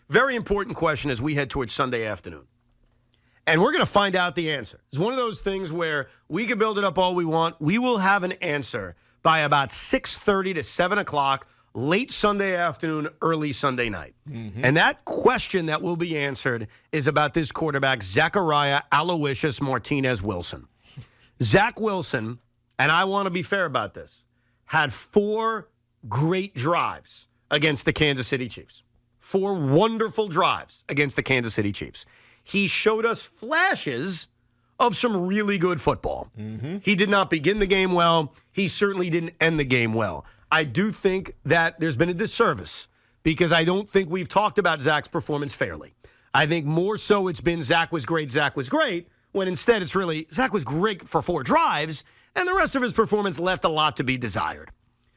Very important question as we head towards Sunday afternoon. And we're going to find out the answer. It's one of those things where we can build it up all we want. We will have an answer by about 6:30 to 7 o'clock, late Sunday afternoon, early Sunday night. Mm-hmm. And that question that will be answered is about this quarterback, Zachariah Aloysius Martinez Wilson. Zach Wilson, and I want to be fair about this, had 4 great drives against the Kansas City Chiefs. 4 wonderful drives against the Kansas City Chiefs. He showed us flashes of some really good football. Mm-hmm. He did not begin the game well. He certainly didn't end the game well. I do think that there's been a disservice because I don't think we've talked about Zach's performance fairly. I think more so it's been Zach was great, when instead it's really Zach was great for 4 drives, and the rest of his performance left a lot to be desired.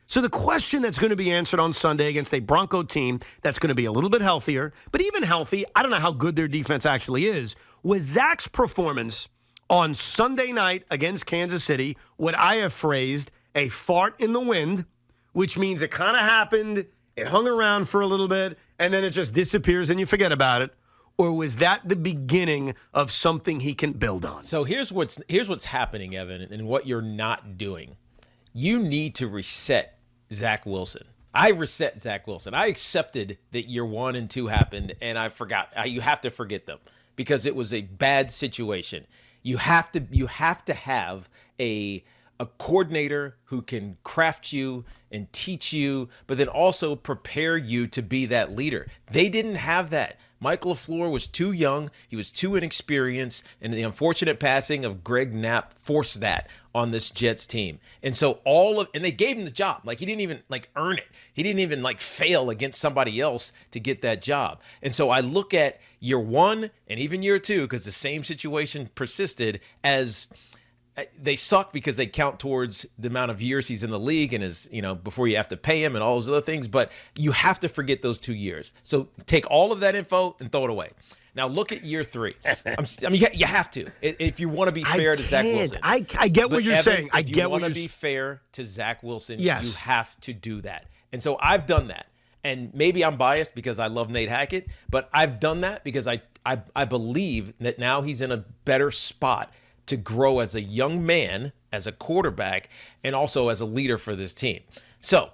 So the question that's going to be answered on Sunday against a Bronco team that's going to be a little bit healthier, but even healthy, I don't know how good their defense actually is, was Zach's performance on Sunday night against Kansas City what I have phrased a fart in the wind, which means it kind of happened, it hung around for a little bit, and then it just disappears and you forget about it? Or was that the beginning of something he can build on? So here's what's happening, Evan, and what you're not doing. You need to reset Zach Wilson. I reset Zach Wilson. I accepted that year 1 and 2 happened, and I forgot. You have to forget them because it was a bad situation. You have to have a coordinator who can craft you and teach you, but then also prepare you to be that leader. They didn't have that. Mike LaFleur was too young. He was too inexperienced. And the unfortunate passing of Greg Knapp forced that on this Jets team. And so and they gave him the job. Like, he didn't even earn it. He didn't even fail against somebody else to get that job. And so I look at year 1 and even year 2, because the same situation persisted, as they suck because they count towards the amount of years he's in the league and is, before you have to pay him and all those other things. But you have to forget those 2 years. So take all of that info and throw it away. Now look at year 3. You have to if you want to be fair to Zach Wilson. I get what you're saying. I get what you're saying. If you want to be fair to Zach Wilson, yes, you have to do that. And so I've done that. And maybe I'm biased because I love Nate Hackett, but I've done that because I believe that now he's in a better spot to grow as a young man, as a quarterback, and also as a leader for this team. So,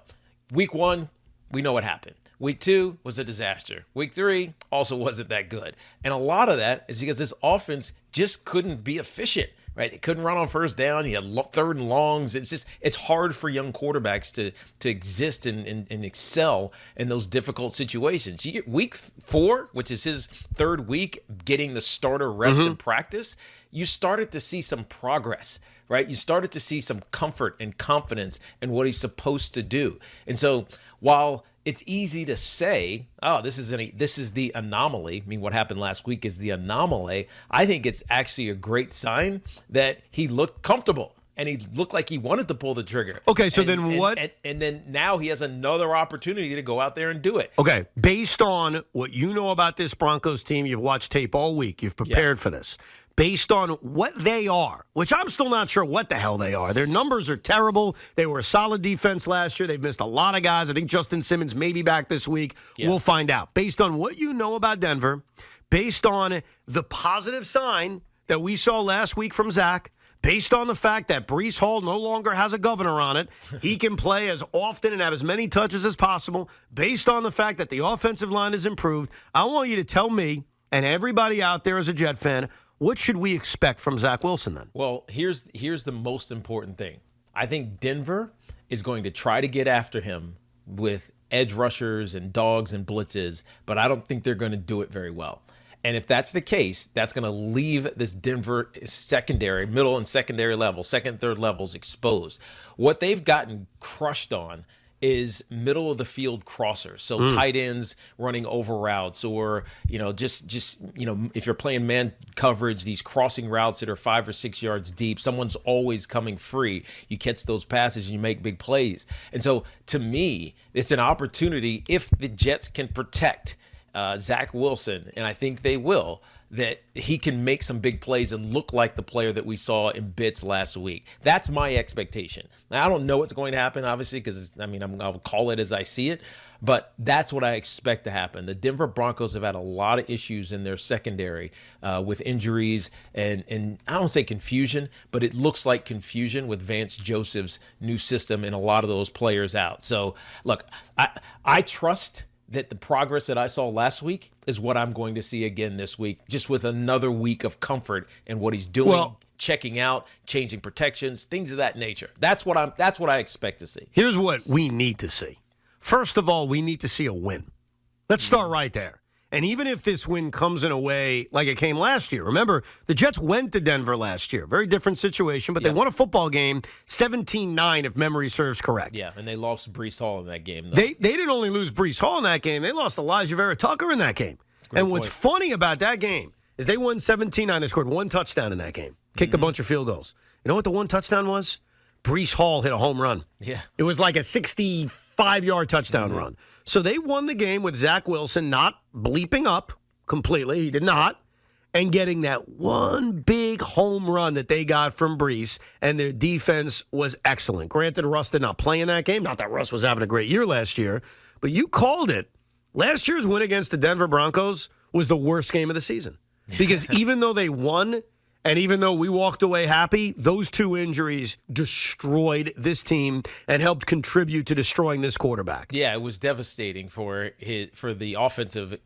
week 1, we know what happened. Week 2 was a disaster. Week 3 also wasn't that good. And a lot of that is because this offense just couldn't be efficient, right? It couldn't run on first down. You had 3rd and longs. It's hard for young quarterbacks to exist and excel in those difficult situations. You get week 4, which is his 3rd week, getting the starter reps in practice, you started to see some progress, right? You started to see some comfort and confidence in what he's supposed to do. And so while it's easy to say, oh, this is the anomaly. I mean, what happened last week is the anomaly. I think it's actually a great sign that he looked comfortable and he looked like he wanted to pull the trigger. Okay, so what? And then now he has another opportunity to go out there and do it. Okay, based on what you know about this Broncos team, you've watched tape all week, you've prepared for this. Based on what they are, which I'm still not sure what the hell they are. Their numbers are terrible. They were a solid defense last year. They've missed a lot of guys. I think Justin Simmons may be back this week. Yeah. We'll find out. Based on what you know about Denver, based on the positive sign that we saw last week from Zach, based on the fact that Breece Hall no longer has a governor on it, he can play as often and have as many touches as possible, based on the fact that the offensive line has improved, I want you to tell me and everybody out there as a Jet fan, what should we expect from Zach Wilson then? Well, here's the most important thing. I think Denver is going to try to get after him with edge rushers and dogs and blitzes, but I don't think they're going to do it very well. And if that's the case, that's going to leave this Denver secondary, middle and secondary level, second, third levels exposed. What they've gotten crushed on is middle of the field crossers. So tight ends running over routes, or, just if you're playing man coverage, these crossing routes that are 5 or 6 yards deep, someone's always coming free. You catch those passes and you make big plays. And so to me, it's an opportunity if the Jets can protect Zach Wilson, and I think they will, that he can make some big plays and look like the player that we saw in bits last week. That's my expectation. Now, I don't know what's going to happen, obviously, because, I'll call it as I see it, but that's what I expect to happen. The Denver Broncos have had a lot of issues in their secondary with injuries and I don't say confusion, but it looks like confusion with Vance Joseph's new system and a lot of those players out. So, look, I trust that the progress that I saw last week is what I'm going to see again this week, just with another week of comfort in what he's doing, checking out, changing protections, things of that nature. That's what I expect to see. Here's what we need to see. First of all, we need to see a win. Let's start right there. And even if this win comes in a way like it came last year, remember, the Jets went to Denver last year. Very different situation, but they won a football game 17-9, if memory serves correct. Yeah, and they lost Breece Hall in that game. They didn't only lose Breece Hall in that game. They lost Elijah Vera Tucker in that game. And what's funny about that game is they won 17-9. They scored one touchdown in that game, kicked a bunch of field goals. You know what the one touchdown was? Breece Hall hit a home run. Yeah. It was like a 65-yard touchdown run. So they won the game with Zach Wilson not bleeping up completely. He did not. And getting that one big home run that they got from Breece, and their defense was excellent. Granted, Russ did not play in that game. Not that Russ was having a great year last year, but you called it. Last year's win against the Denver Broncos was the worst game of the season. Because even though they won, and even though we walked away happy, those two injuries destroyed this team and helped contribute to destroying this quarterback. Yeah, it was devastating for the offensive,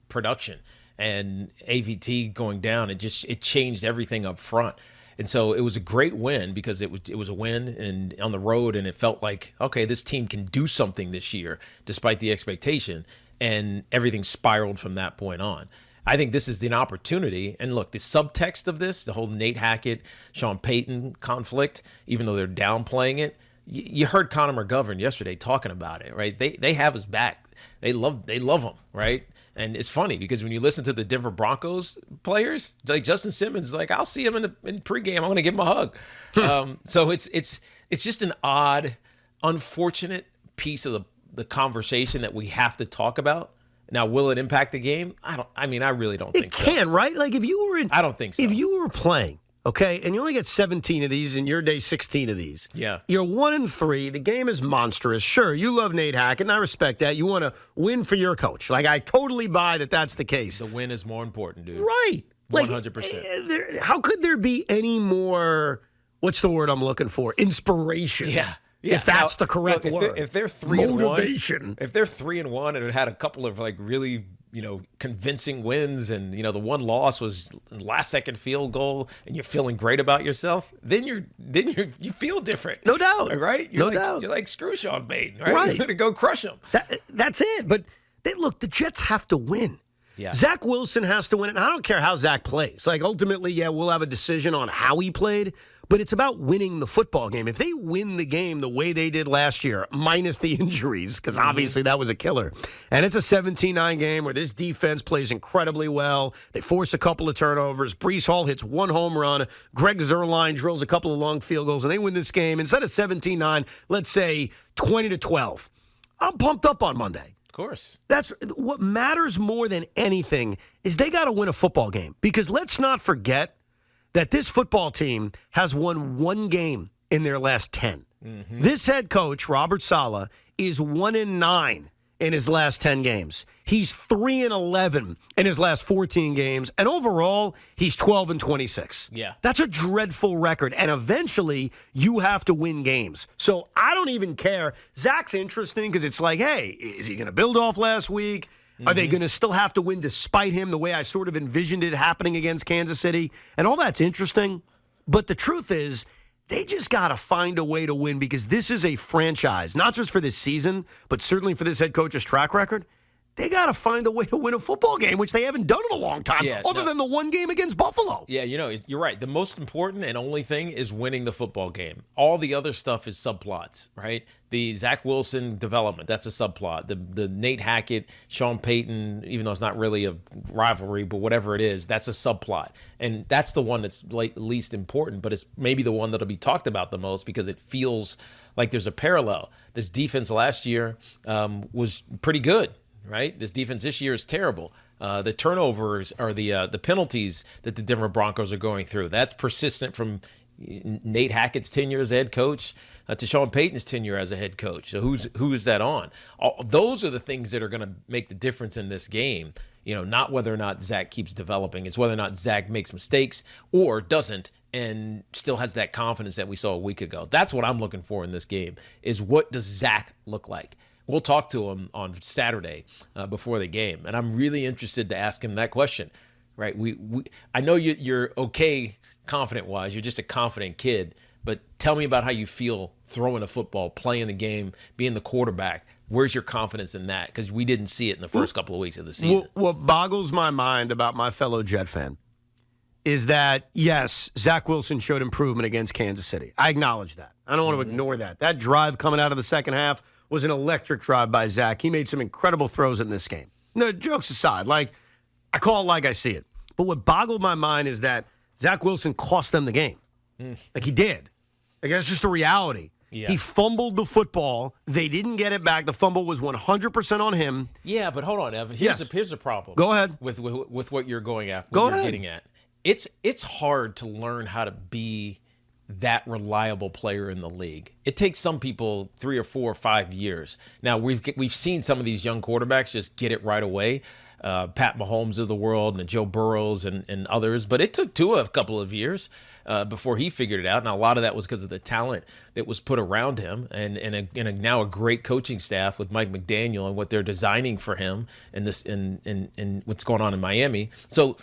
production, and AVT going down. It changed everything up front. And so it was a great win because it was a win and on the road, and it felt like, okay, this team can do something this year despite the expectation, and everything spiraled from that point on. I think this is an opportunity. And look, the subtext of this, the whole Nate Hackett, Sean Payton conflict, even though they're downplaying it, you heard Conor McGovern yesterday talking about it, right? They have his back. They love him, right? And it's funny because when you listen to the Denver Broncos players, like Justin Simmons, like, I'll see him in pregame. I'm going to give him a hug. So it's just an odd, unfortunate piece of the conversation that we have to talk about. Now, will it impact the game? I really don't think so. It can, right? Like if you were I don't think so. If you were playing, okay, and you only get 17 of these, in your day 16 of these. Yeah. You're 1-3. The game is monstrous. Sure, you love Nate Hackett, and I respect that. You want to win for your coach. Like, I totally buy that that's the case. The win is more important, dude. Right. 100%. How could there be any more, what's the word I'm looking for? Inspiration. Yeah. If that's the correct word. If they're 3-1, motivation. If they're 3-1 and it had a couple of like really, convincing wins, and the one loss was last second field goal, and you're feeling great about yourself, then you feel different. No doubt. Right? No doubt. You're like, screw Sean Payton, right? Right. You're going to go crush him. That's it. But look, the Jets have to win. Yeah. Zach Wilson has to win, and I don't care how Zach plays. Like, ultimately, we'll have a decision on how he played, but it's about winning the football game. If they win the game the way they did last year, minus the injuries, because obviously that was a killer, and it's a 17-9 game where this defense plays incredibly well. They force a couple of turnovers. Breece Hall hits one home run. Greg Zuerlein drills a couple of long field goals, and they win this game. Instead of 17-9, let's say 20-12. I'm pumped up on Monday. Of course. That's what matters more than anything is they got to win a football game, because let's not forget that this football team has won one game in their last 10. Mm-hmm. This head coach, Robert Saleh, is 1-9 in his last 10 games. He's 3-11 in his last 14 games, and overall, he's 12-26. Yeah. That's a dreadful record, and eventually, you have to win games. So I don't even care. Zach's interesting because it's like, hey, is he going to build off last week? Are they going to still have to win despite him, the way I sort of envisioned it happening against Kansas City? And all that's interesting. But the truth is, they just got to find a way to win, because this is a franchise, not just for this season, but certainly for this head coach's track record. They got to find a way to win a football game, which they haven't done in a long time, other than the one game against Buffalo. Yeah, you're right. The most important and only thing is winning the football game. All the other stuff is subplots, right? The Zach Wilson development, that's a subplot. The Nate Hackett, Sean Payton, even though it's not really a rivalry, but whatever it is, that's a subplot. And that's the one that's least important, but it's maybe the one that'll be talked about the most because it feels like there's a parallel. This defense last year was pretty good. right? This defense this year is terrible. The turnovers or the penalties that the Denver Broncos are going through, that's persistent from Nate Hackett's tenure as a head coach to Sean Payton's tenure as a head coach. So who is that on? Those are the things that are going to make the difference in this game. Not whether or not Zach keeps developing. It's whether or not Zach makes mistakes or doesn't and still has that confidence that we saw a week ago. That's what I'm looking for in this game is what does Zach look like? We'll talk to him on Saturday before the game, and I'm really interested to ask him that question. Right? I know you're okay confident-wise. You're just a confident kid, but tell me about how you feel throwing a football, playing the game, being the quarterback. Where's your confidence in that? Because we didn't see it in the first couple of weeks of the season. What boggles my mind about my fellow Jet fan is that, yes, Zach Wilson showed improvement against Kansas City. I acknowledge that. I don't want to ignore that. That drive coming out of the second half was an electric drive by Zach. He made some incredible throws in this game. No, jokes aside, I call it like I see it. But what boggled my mind is that Zach Wilson cost them the game. He did. That's just a reality. Yeah. He fumbled the football. They didn't get it back. The fumble was 100% on him. Yeah, but hold on, Evan. Here's a problem. Go ahead. With what you're going after. Go what ahead. You're getting at. It's hard to learn how to be that reliable player in the league. It takes some people 3 or 4 or 5 years. Now we've seen some of these young quarterbacks just get it right away. Pat Mahomes of the world and Joe Burrows and others, but it took Tua a couple of years before he figured it out. And a lot of that was because of the talent that was put around him and now a great coaching staff with Mike McDaniel and what they're designing for him and this and what's going on in Miami. So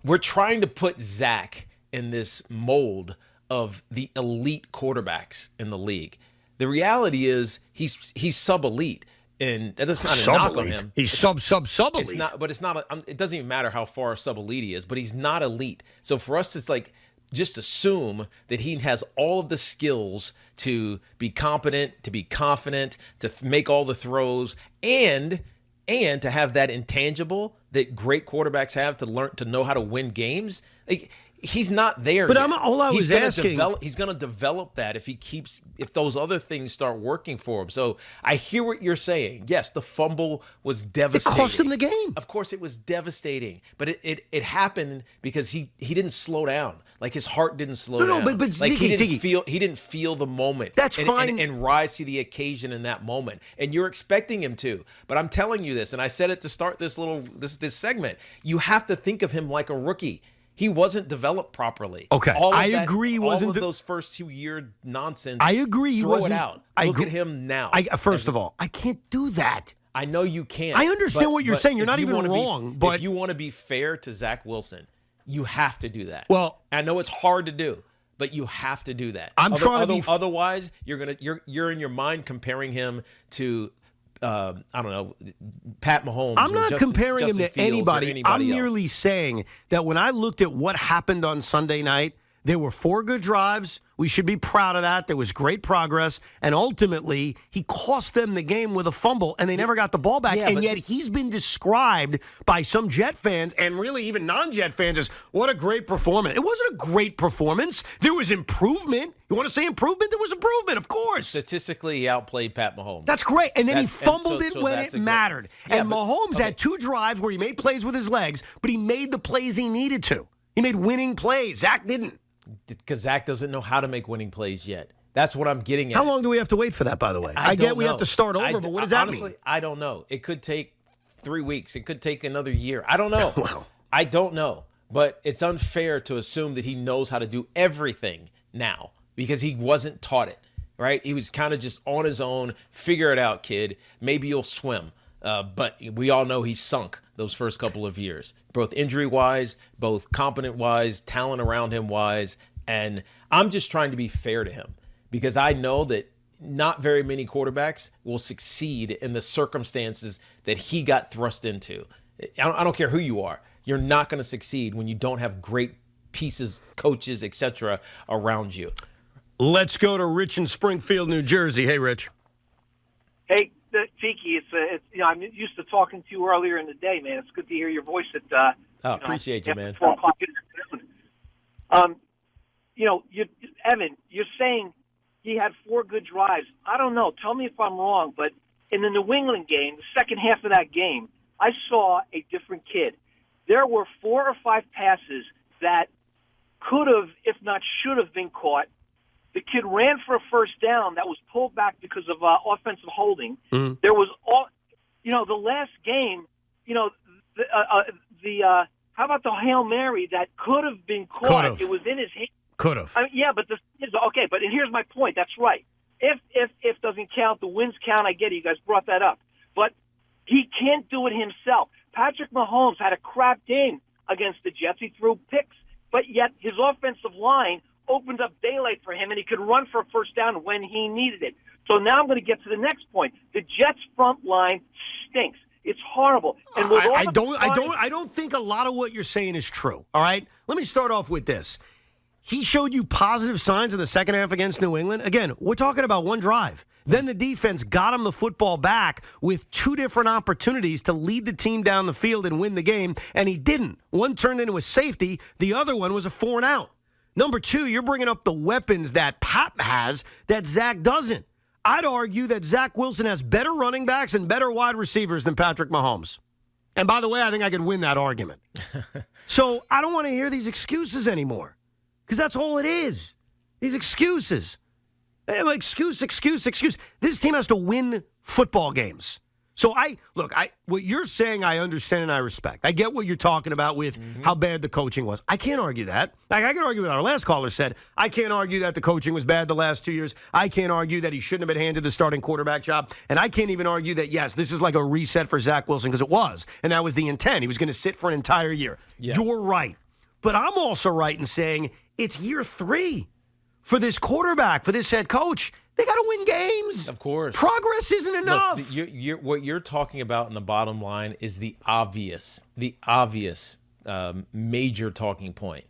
we're trying to put Zach in this mold of the elite quarterbacks in the league. The reality is he's sub-elite. And that's not a knock on him. He's sub-elite. It's not, but it's not. It doesn't even matter how far sub-elite he is, but he's not elite. So for us, it's just assume that he has all of the skills to be competent, to be confident, to make all the throws, and to have that intangible that great quarterbacks have to learn to know how to win games. He's not there but yet. He's going to develop that if those other things start working for him. So I hear what you're saying. Yes, the fumble was devastating. It cost him the game. Of course, it was devastating, but it happened because he didn't slow down. His heart didn't slow down. No, but he didn't feel the moment. That's fine. And rise to the occasion in that moment. And you're expecting him to. But I'm telling you this, and I said it to start this segment. You have to think of him like a rookie. He wasn't developed properly. Okay, I agree. All of those first 2 year nonsense. I agree. He wasn't. Throw it out. Look at him now. First of all, I can't do that. I know you can't. I understand what you're saying. You're not even wrong. But if you want to be fair to Zach Wilson, you have to do that. Well, I know it's hard to do, but you have to do that. Otherwise, you're in your mind comparing him to. I don't know, Pat Mahomes. I'm not comparing him to anybody. I'm merely saying that when I looked at what happened on Sunday night, there were 4 good drives. We should be proud of that. There was great progress. And ultimately, he cost them the game with a fumble, and they never got the ball back. And yet he's been described by some Jet fans and really even non-Jet fans as what a great performance. It wasn't a great performance. There was improvement. You want to say improvement? There was improvement, of course. Statistically, he outplayed Pat Mahomes. That's great. And then he fumbled it when it mattered. And Mahomes had 2 drives where he made plays with his legs, but he made the plays he needed to. He made winning plays. Zach didn't. Because Zach doesn't know how to make winning plays yet. That's what I'm getting at. How long do we have to wait for that, by the way? I get we have to start over, but what does that mean? I don't know. It could take 3 weeks. It could take another year. I don't know. Wow. I don't know. But it's unfair to assume that he knows how to do everything now because he wasn't taught it, right? He was kind of just on his own. Figure it out, kid. Maybe you'll swim. But we all know he sunk those first couple of years, both injury-wise, both competent-wise, talent around him-wise. And I'm just trying to be fair to him because I know that not very many quarterbacks will succeed in the circumstances that he got thrust into. I don't care who you are. You're not going to succeed when you don't have great pieces, coaches, etc. around you. Let's go to Rich in Springfield, New Jersey. Hey, Rich. Hey. Tiki, it's I'm used to talking to you earlier in the day, man. It's good to hear your voice at appreciate you, man. 4 o'clock in the afternoon. Evan, you're saying he had 4 good drives. I don't know. Tell me if I'm wrong, but in the New England game, the second half of that game, I saw a different kid. There were 4 or 5 passes that could have, if not should have, been caught. The kid ran for a first down that was pulled back because of offensive holding. Mm-hmm. There was the last game, how about the Hail Mary that could have been caught? It was in his hand. Could have. Yeah, but okay. But here's my point. That's right. If doesn't count, the wins count. I get it. You guys brought that up, but he can't do it himself. Patrick Mahomes had a crap game against the Jets. He threw picks, but yet his offensive line opened up daylight for him, and he could run for a first down when he needed it. So now I'm going to get to the next point. The Jets' front line stinks. It's horrible. And with I don't think a lot of what you're saying is true. All right? Let me start off with this. He showed you positive signs in the second half against New England. Again, we're talking about one drive. Then the defense got him the football back with 2 different opportunities to lead the team down the field and win the game, and he didn't. One turned into a safety. The other one was a 4-and-out. Number 2, you're bringing up the weapons that Pat has that Zach doesn't. I'd argue that Zach Wilson has better running backs and better wide receivers than Patrick Mahomes. And by the way, I think I could win that argument. So I don't want to hear these excuses anymore because that's all it is. These excuses. Excuse. This team has to win football games. So what you're saying, I understand and I respect. I get what you're talking about with how bad the coaching was. I can't argue that. Like I can argue what our last caller said. I can't argue that the coaching was bad the last 2 years. I can't argue that he shouldn't have been handed the starting quarterback job. And I can't even argue that, yes, this is like a reset for Zach Wilson because it was. And that was the intent. He was going to sit for an entire year. Yeah. You're right. But I'm also right in saying it's year 3 for this quarterback, for this head coach. They got to win games. Of course. Progress isn't enough. Look, what you're talking about in the bottom line is the obvious major talking point.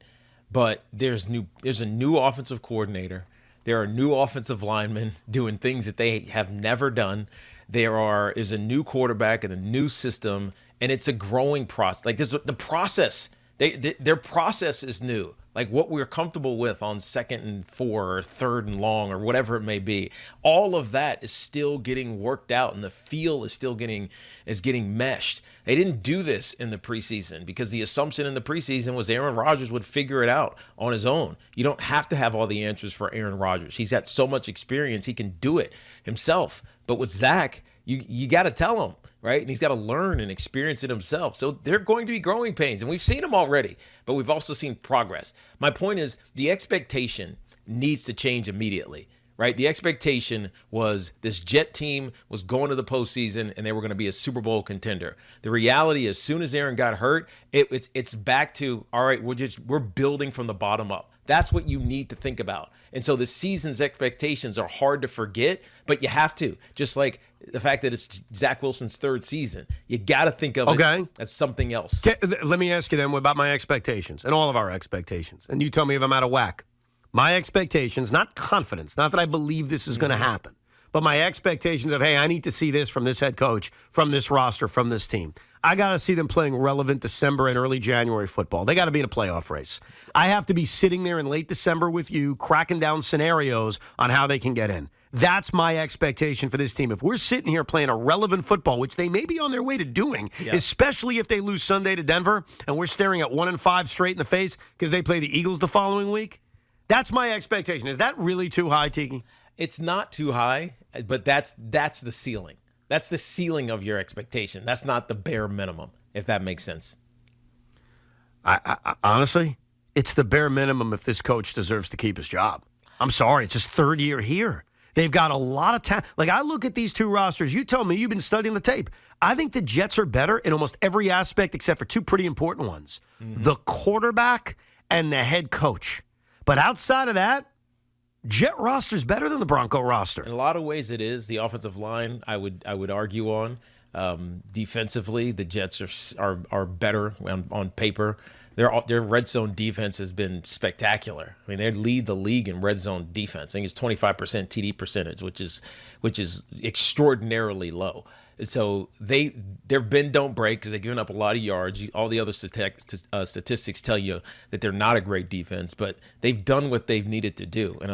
But there's a new offensive coordinator. There are new offensive linemen doing things that they have never done. There is a new quarterback and a new system, and it's a growing process. Like the process, their process is new. Like what we're comfortable with on 2nd and 4 or 3rd and long or whatever it may be, all of that is still getting worked out, and the feel is still getting meshed. They didn't do this in the preseason because the assumption in the preseason was Aaron Rodgers would figure it out on his own. You don't have to have all the answers for Aaron Rodgers. He's got so much experience, he can do it himself. But with Zach, you got to tell him. Right? And he's got to learn and experience it himself. So they're going to be growing pains, and we've seen them already, but we've also seen progress. My point is the expectation needs to change immediately, right? The expectation was this Jet team was going to the postseason, and they were going to be a Super Bowl contender. The reality, as soon as Aaron got hurt, it's back to, all right, we're building from the bottom up. That's what you need to think about. And so the season's expectations are hard to forget, but you have to. Just like the fact that it's Zach Wilson's 3rd season. You got to think of it as something else. Let me ask you then about my expectations and all of our expectations. And you tell me if I'm out of whack. My expectations, not confidence, not that I believe this is going to happen, but my expectations of, hey, I need to see this from this head coach, from this roster, from this team. I got to see them playing relevant December and early January football. They got to be in a playoff race. I have to be sitting there in late December with you, cracking down scenarios on how they can get in. That's my expectation for this team. If we're sitting here playing a relevant football, which they may be on their way to doing, especially if they lose Sunday to Denver, and we're staring at 1-5 straight in the face because they play the Eagles the following week, that's my expectation. Is that really too high, Tiki? It's not too high, but that's the ceiling. That's the ceiling of your expectation. That's not the bare minimum, if that makes sense. I honestly, it's the bare minimum if this coach deserves to keep his job. I'm sorry, it's his 3rd year here. They've got a lot of talent. Like, I look at these 2 rosters. You tell me, you've been studying the tape. I think the Jets are better in almost every aspect except for 2 pretty important ones. The quarterback and the head coach. But outside of that, Jet roster's better than the Bronco roster. In a lot of ways it is. The offensive line, I would argue on. Defensively, the Jets are better on paper. Their red zone defense has been spectacular. I mean, they lead the league in red zone defense. I think it's 25% TD percentage, which is extraordinarily low. And so their bend don't break because they've given up a lot of yards. All the other statistics tell you that they're not a great defense, but they've done what they've needed to do. And